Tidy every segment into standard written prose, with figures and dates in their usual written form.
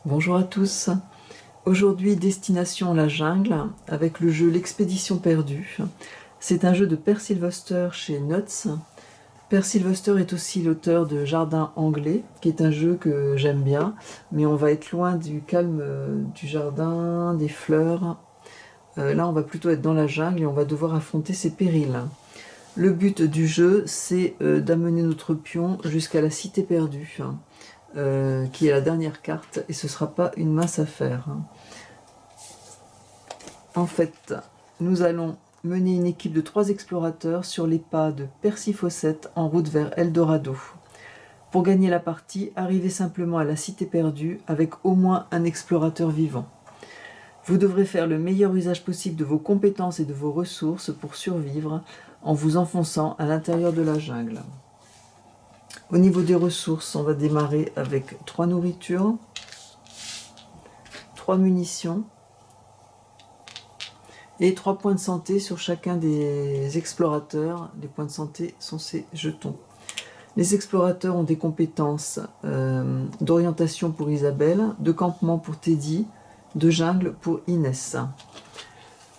Bonjour à tous. Aujourd'hui, destination la jungle avec le jeu L'expédition perdue. C'est un jeu de Per Sylvester chez Nuts. Per Sylvester est aussi l'auteur de Jardin anglais, qui est un jeu que j'aime bien, mais on va être loin du calme du jardin, des fleurs. Là, on va plutôt être dans la jungle et on va devoir affronter ses périls. Le but du jeu, c'est d'amener notre pion jusqu'à la cité perdue, qui est la dernière carte, et ce ne sera pas une mince affaire. En fait, nous allons mener une équipe de 3 explorateurs sur les pas de Percy Fawcett en route vers Eldorado. Pour gagner la partie, arrivez simplement à la cité perdue avec au moins un explorateur vivant. Vous devrez faire le meilleur usage possible de vos compétences et de vos ressources pour survivre en vous enfonçant à l'intérieur de la jungle. Au niveau des ressources, on va démarrer avec 3 nourritures, 3 munitions et 3 points de santé sur chacun des explorateurs. Les points de santé sont ces jetons. Les explorateurs ont des compétences d'orientation pour Isabelle, de campement pour Teddy, de jungle pour Inès.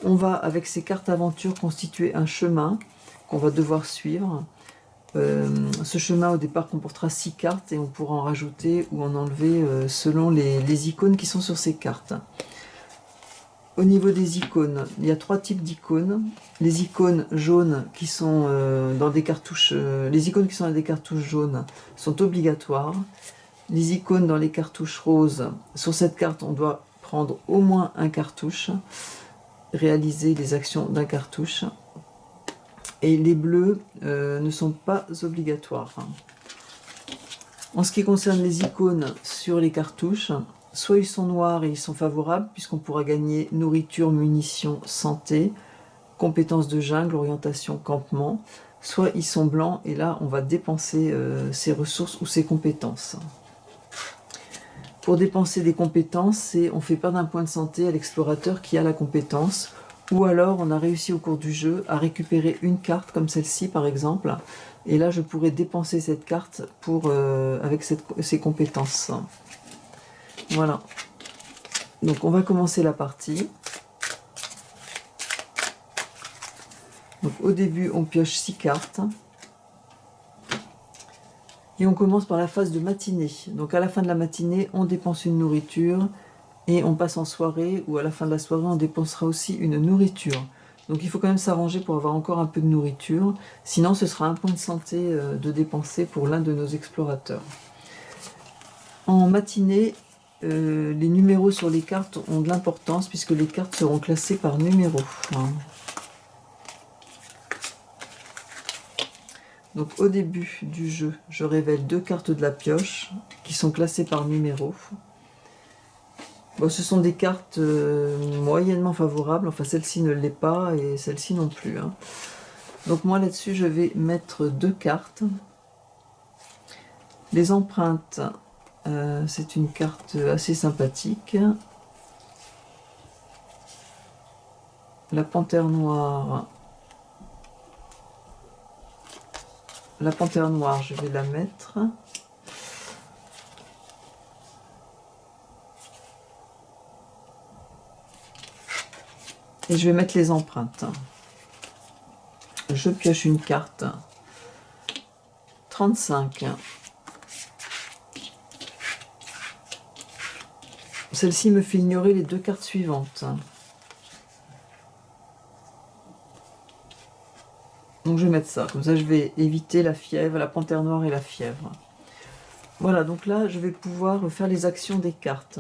On va, avec ces cartes aventure, constituer un chemin qu'on va devoir suivre. Ce chemin, au départ, comportera 6 cartes et on pourra en rajouter ou en enlever selon les icônes qui sont sur ces cartes. Au niveau des icônes, il y a 3 types d'icônes. Les icônes jaunes qui sont dans des cartouches, les icônes qui sont dans des cartouches jaunes sont obligatoires. Les icônes dans les cartouches roses, sur cette carte, on doit prendre au moins un cartouche, réaliser les actions d'un cartouche. Et les bleus ne sont pas obligatoires. En ce qui concerne les icônes sur les cartouches, soit ils sont noirs et ils sont favorables, puisqu'on pourra gagner nourriture, munitions, santé, compétences de jungle, orientation, campement, soit ils sont blancs et là on va dépenser ses ressources ou ses compétences. Pour dépenser des compétences, on fait perdre un point de santé à l'explorateur qui a la compétence, ou alors on a réussi au cours du jeu à récupérer une carte comme celle-ci par exemple, et là je pourrais dépenser cette carte avec ses compétences. Voilà. Donc on va commencer la partie. Donc au début on pioche 6 cartes. Et on commence par la phase de matinée. Donc à la fin de la matinée, on dépense une nourriture et on passe en soirée, ou à la fin de la soirée, on dépensera aussi une nourriture. Donc il faut quand même s'arranger pour avoir encore un peu de nourriture. Sinon, ce sera un point de santé de dépenser pour l'un de nos explorateurs. En matinée, les numéros sur les cartes ont de l'importance puisque les cartes seront classées par numéro. Donc au début du jeu, je révèle 2 cartes de la pioche qui sont classées par numéro. Bon, ce sont des cartes moyennement favorables, enfin celle-ci ne l'est pas et celle-ci non plus. Donc moi là-dessus je vais mettre 2 cartes. Les empreintes, c'est une carte assez sympathique. La panthère noire. La panthère noire, je vais la mettre. Et je vais mettre les empreintes. Je pioche une carte. 35. Celle-ci me fait ignorer les 2 cartes suivantes. Donc je vais mettre ça, comme ça je vais éviter la fièvre, la panthère noire et la fièvre. Voilà, donc là je vais pouvoir faire les actions des cartes.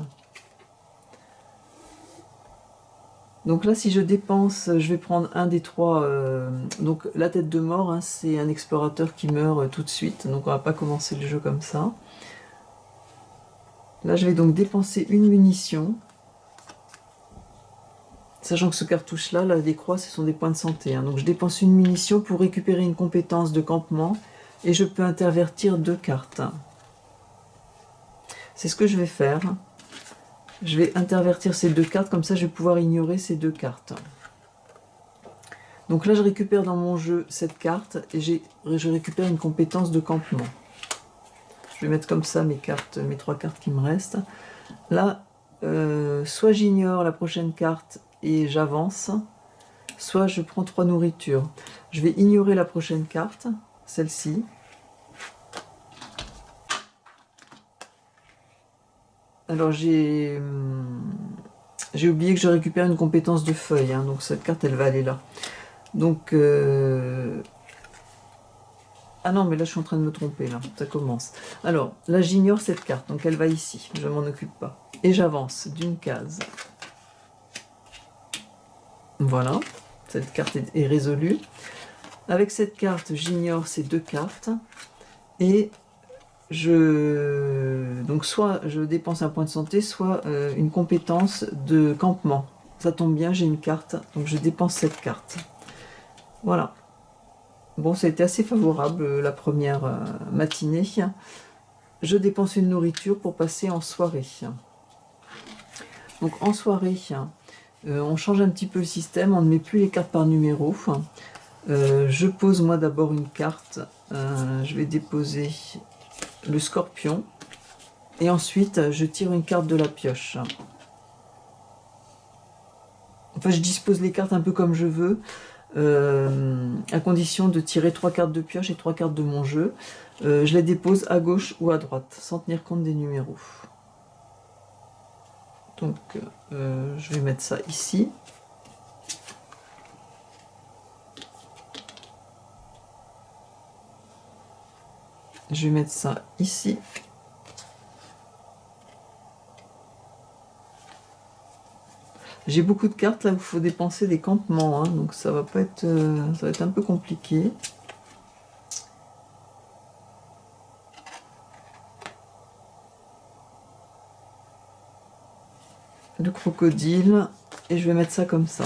Donc là si je dépense, je vais prendre un des 3, donc la tête de mort, c'est un explorateur qui meurt tout de suite, donc on va pas commencer le jeu comme ça. Là je vais donc dépenser une munition. Sachant que ce cartouche-là, les croix, ce sont des points de santé. Donc je dépense une munition pour récupérer une compétence de campement et je peux intervertir 2 cartes. C'est ce que je vais faire. Je vais intervertir ces 2 cartes, comme ça je vais pouvoir ignorer ces 2 cartes. Donc là je récupère dans mon jeu cette carte et je récupère une compétence de campement. Je vais mettre comme ça mes 3 cartes qui me restent. Là, soit j'ignore la prochaine carte et j'avance, soit je prends 3 nourritures. Je vais ignorer la prochaine carte, celle-ci. Alors j'ai oublié que je récupère une compétence de feuille, hein, donc cette carte elle va aller là. Donc ah non, mais là je suis en train de me tromper, là, ça commence. Alors là j'ignore cette carte, donc elle va ici, je ne m'en occupe pas. Et j'avance d'une case. Voilà, cette carte est résolue. Avec cette carte, j'ignore ces 2 cartes. Et donc soit je dépense un point de santé, soit une compétence de campement. Ça tombe bien, j'ai une carte, donc je dépense cette carte. Voilà. Bon, ça a été assez favorable la première matinée. Je dépense une nourriture pour passer en soirée. Donc en soirée, on change un petit peu le système, on ne met plus les cartes par numéro. Je pose moi d'abord une carte. Je vais déposer le scorpion. Et ensuite, je tire une carte de la pioche. Enfin, je dispose les cartes un peu comme je veux, à condition de tirer 3 cartes de pioche et 3 cartes de mon jeu. Je les dépose à gauche ou à droite, sans tenir compte des numéros. Donc, je vais mettre ça ici. Je vais mettre ça ici. J'ai beaucoup de cartes là où il faut dépenser des campements, hein, donc ça va pas être, ça va être un peu compliqué. Le crocodile, et je vais mettre ça comme ça.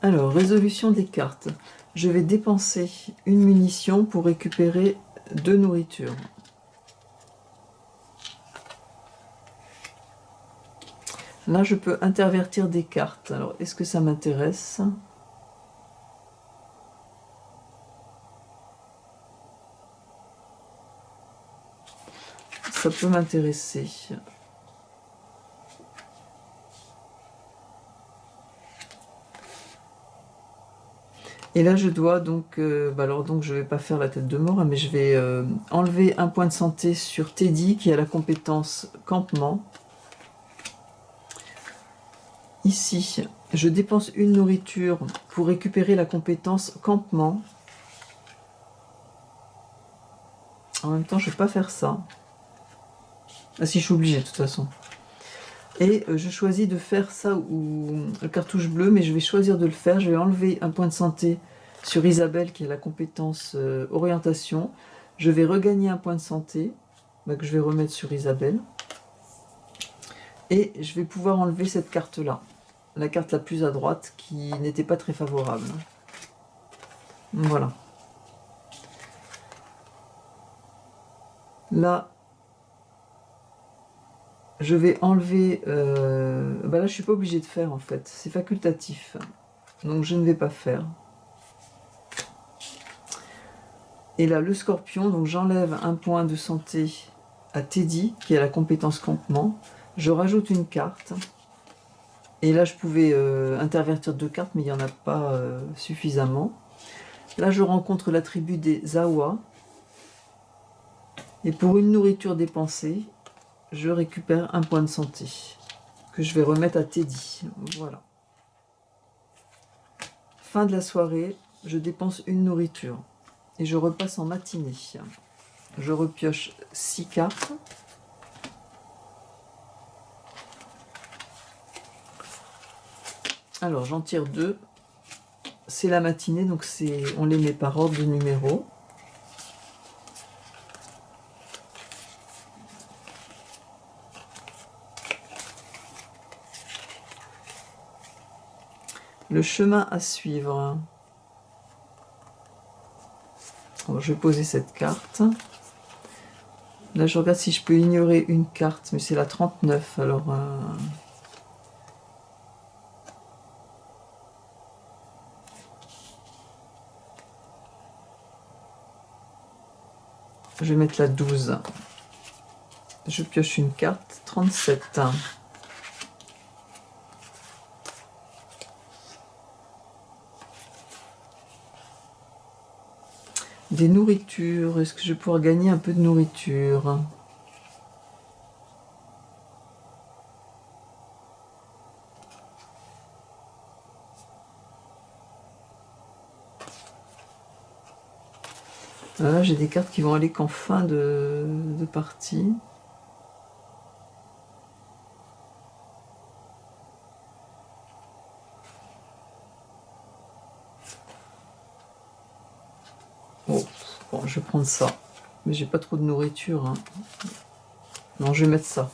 Alors, résolution des cartes. Je vais dépenser une munition pour récupérer 2 nourritures. Là, je peux intervertir des cartes. Alors, est-ce que ça m'intéresse? Ça peut m'intéresser. Et là, je dois donc... alors, donc, je vais pas faire la tête de mort, hein, mais je vais enlever un point de santé sur Teddy, qui a la compétence campement. Ici, je dépense une nourriture pour récupérer la compétence campement. En même temps, je ne vais pas faire ça. Ah si, je suis obligée de toute façon. Et je choisis de faire ça ou le cartouche bleu, mais je vais choisir de le faire. Je vais enlever un point de santé sur Isabelle, qui a la compétence orientation. Je vais regagner un point de santé, que je vais remettre sur Isabelle. Et je vais pouvoir enlever cette carte-là. La carte la plus à droite, qui n'était pas très favorable. Voilà. Là, je vais enlever... là, je suis pas obligée de faire, en fait. C'est facultatif. Donc, je ne vais pas faire. Et là, le scorpion, donc j'enlève un point de santé à Teddy, qui a la compétence campement. Je rajoute une carte. Et là, je pouvais intervertir 2 cartes, mais il n'y en a pas suffisamment. Là, je rencontre la tribu des Zawa. Et pour une nourriture dépensée, je récupère un point de santé que je vais remettre à Teddy. Voilà. Fin de la soirée, je dépense une nourriture. Et je repasse en matinée. Je repioche 6 cartes. Alors, j'en tire 2. C'est la matinée, donc on les met par ordre de numéro. Le chemin à suivre. Alors, je vais poser cette carte. Là, je regarde si je peux ignorer une carte, mais c'est la 39. Alors, Je vais mettre la 12. Je pioche une carte. 37. Des nourritures. Est-ce que je vais pouvoir gagner un peu de nourriture? Là, j'ai des cartes qui vont aller qu'en fin de partie. Oh, bon, je vais prendre ça. Mais j'ai pas trop de nourriture. Hein. Non, je vais mettre ça.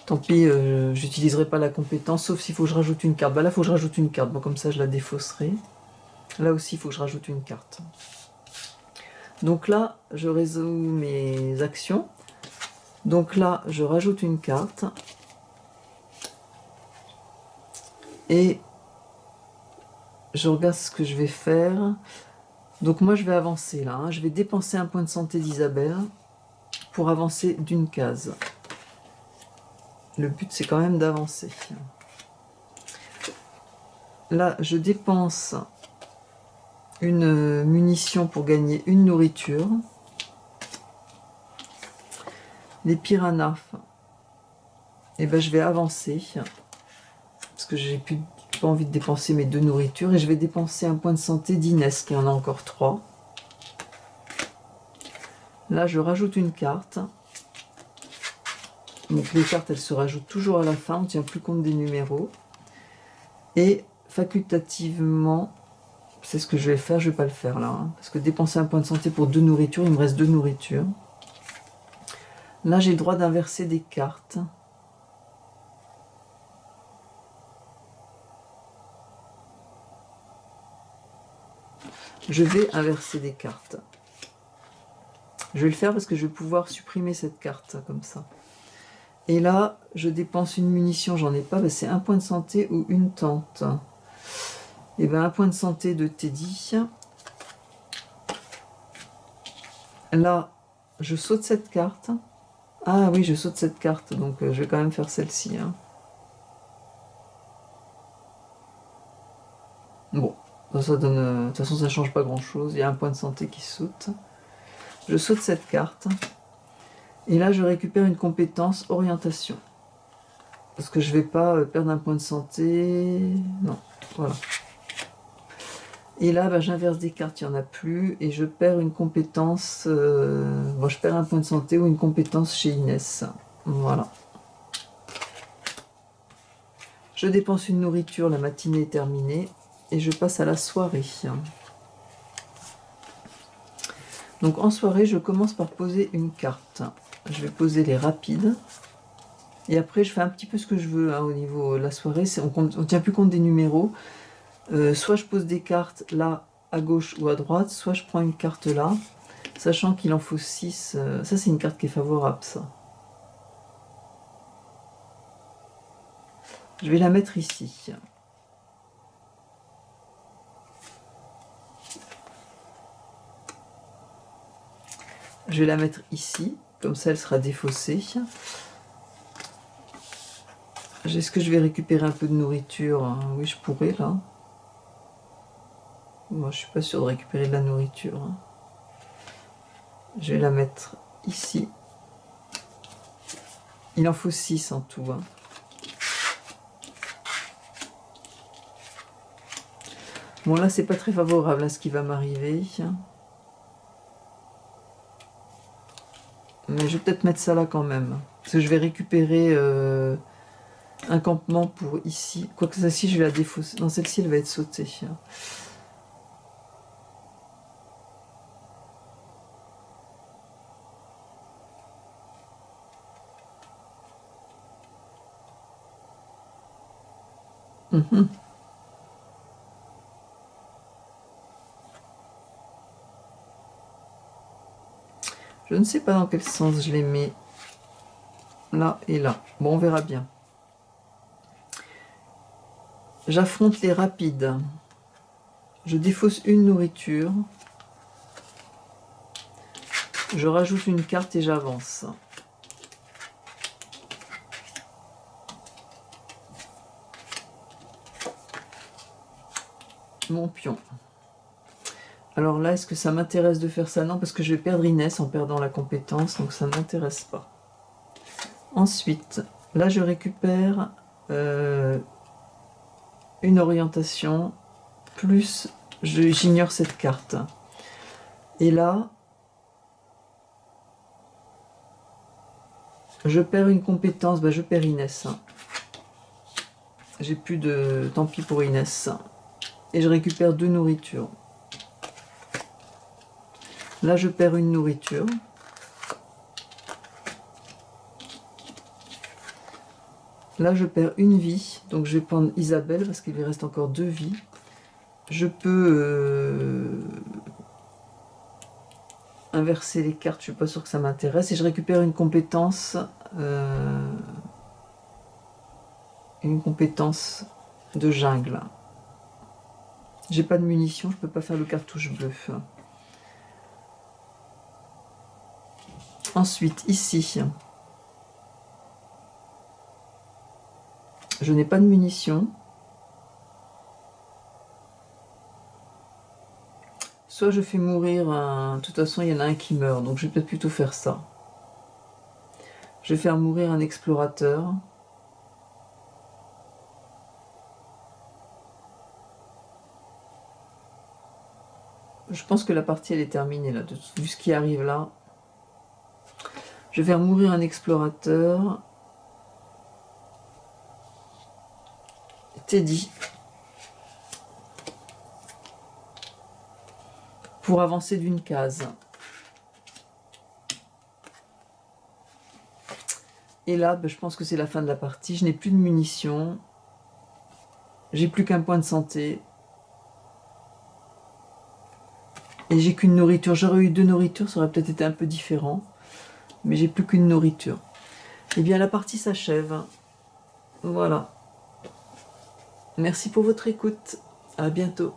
Tant pis, j'utiliserai pas la compétence, sauf s'il faut que je rajoute une carte. Bah là, il faut que je rajoute une carte. Bon, comme ça, je la défausserai. Là aussi, il faut que je rajoute une carte. Donc là, je résous mes actions. Donc là, je rajoute une carte. Et je regarde ce que je vais faire. Donc moi, je vais avancer là. Hein. Je vais dépenser un point de santé d'Isabelle pour avancer d'une case. Le but, c'est quand même d'avancer. Là, je dépense une munition pour gagner une nourriture. Les piranhas, et ben je vais avancer parce que j'ai pas envie de dépenser mes 2 nourritures et je vais dépenser un point de santé d'Inès qui en a encore 3. Là, je rajoute une carte. Donc les cartes, elles se rajoutent toujours à la fin, on ne tient plus compte des numéros. Et facultativement, c'est ce que je vais faire, je ne vais pas le faire là, hein, parce que dépenser un point de santé pour 2 nourritures, il me reste 2 nourritures. Là, j'ai le droit d'inverser des cartes. Je vais inverser des cartes. Je vais le faire parce que je vais pouvoir supprimer cette carte comme ça. Et là, je dépense une munition, j'en ai pas, ben c'est un point de santé ou une tente. Et bien un point de santé de Teddy. Là, je saute cette carte. Ah oui, je saute cette carte, donc je vais quand même faire celle-ci. Hein. Bon, ça donne... de toute façon, ça change pas grand-chose. Il y a un point de santé qui saute. Je saute cette carte. Et là, je récupère une compétence orientation. Parce que je vais pas perdre un point de santé. Non, voilà. Et là, bah, j'inverse des cartes, il n'y en a plus. Et je perds une compétence. Bon, je perds un point de santé ou une compétence chez Inès. Voilà. Je dépense une nourriture, la matinée est terminée. Et je passe à la soirée. Donc en soirée, je commence par poser une carte. Je vais poser les rapides. Et après, je fais un petit peu ce que je veux hein, au niveau de la soirée. On ne tient plus compte des numéros. Soit je pose des cartes là, à gauche ou à droite, soit je prends une carte là, sachant qu'il en faut 6. Ça, c'est une carte qui est favorable, ça. Je vais la mettre ici. Je vais la mettre ici, comme ça elle sera défaussée. Est-ce que je vais récupérer un peu de nourriture? Oui, je pourrais là. Moi, je suis pas sûre de récupérer de la nourriture. Je vais la mettre ici. Il en faut 6 en tout. Hein. Bon, là, c'est pas très favorable à ce qui va m'arriver. Mais je vais peut-être mettre ça là quand même. Parce que je vais récupérer un campement pour ici. Quoique celle-ci, je vais la défausser. Non, celle-ci, elle va être sautée. Mmh. Je ne sais pas dans quel sens je les mets. Là et là. Bon, on verra bien. J'affronte les rapides. Je défausse une nourriture. Je rajoute une carte et j'avance. Mon pion. Alors là, est-ce que ça m'intéresse de faire ça? Non, parce que je vais perdre Inès en perdant la compétence, donc ça ne m'intéresse pas. Ensuite, là je récupère une orientation, plus j'ignore cette carte. Et là, je perds une compétence, je perds Inès. J'ai plus de... Tant pis pour Inès. Et je récupère 2 nourritures. Là, je perds une nourriture. Là, je perds une vie. Donc, je vais prendre Isabelle parce qu'il lui reste encore 2 vies. Je peux inverser les cartes. Je ne suis pas sûre que ça m'intéresse. Et je récupère une compétence. Une compétence de jungle. J'ai pas de munitions. Je ne peux pas faire le cartouche bleu. Ensuite, ici, je n'ai pas de munitions. Soit je fais mourir un... De toute façon, il y en a un qui meurt, donc je vais peut-être plutôt faire ça. Je vais faire mourir un explorateur. Je pense que la partie, elle est terminée, là, vu ce qui arrive là. Je vais faire mourir un explorateur. Teddy. Pour avancer d'une case. Et là, je pense que c'est la fin de la partie. Je n'ai plus de munitions. J'ai plus qu'un point de santé. Et j'ai qu'une nourriture. J'aurais eu 2 nourritures, ça aurait peut-être été un peu différent. Mais j'ai plus qu'une nourriture. Et bien la partie s'achève. Voilà. Merci pour votre écoute. À bientôt.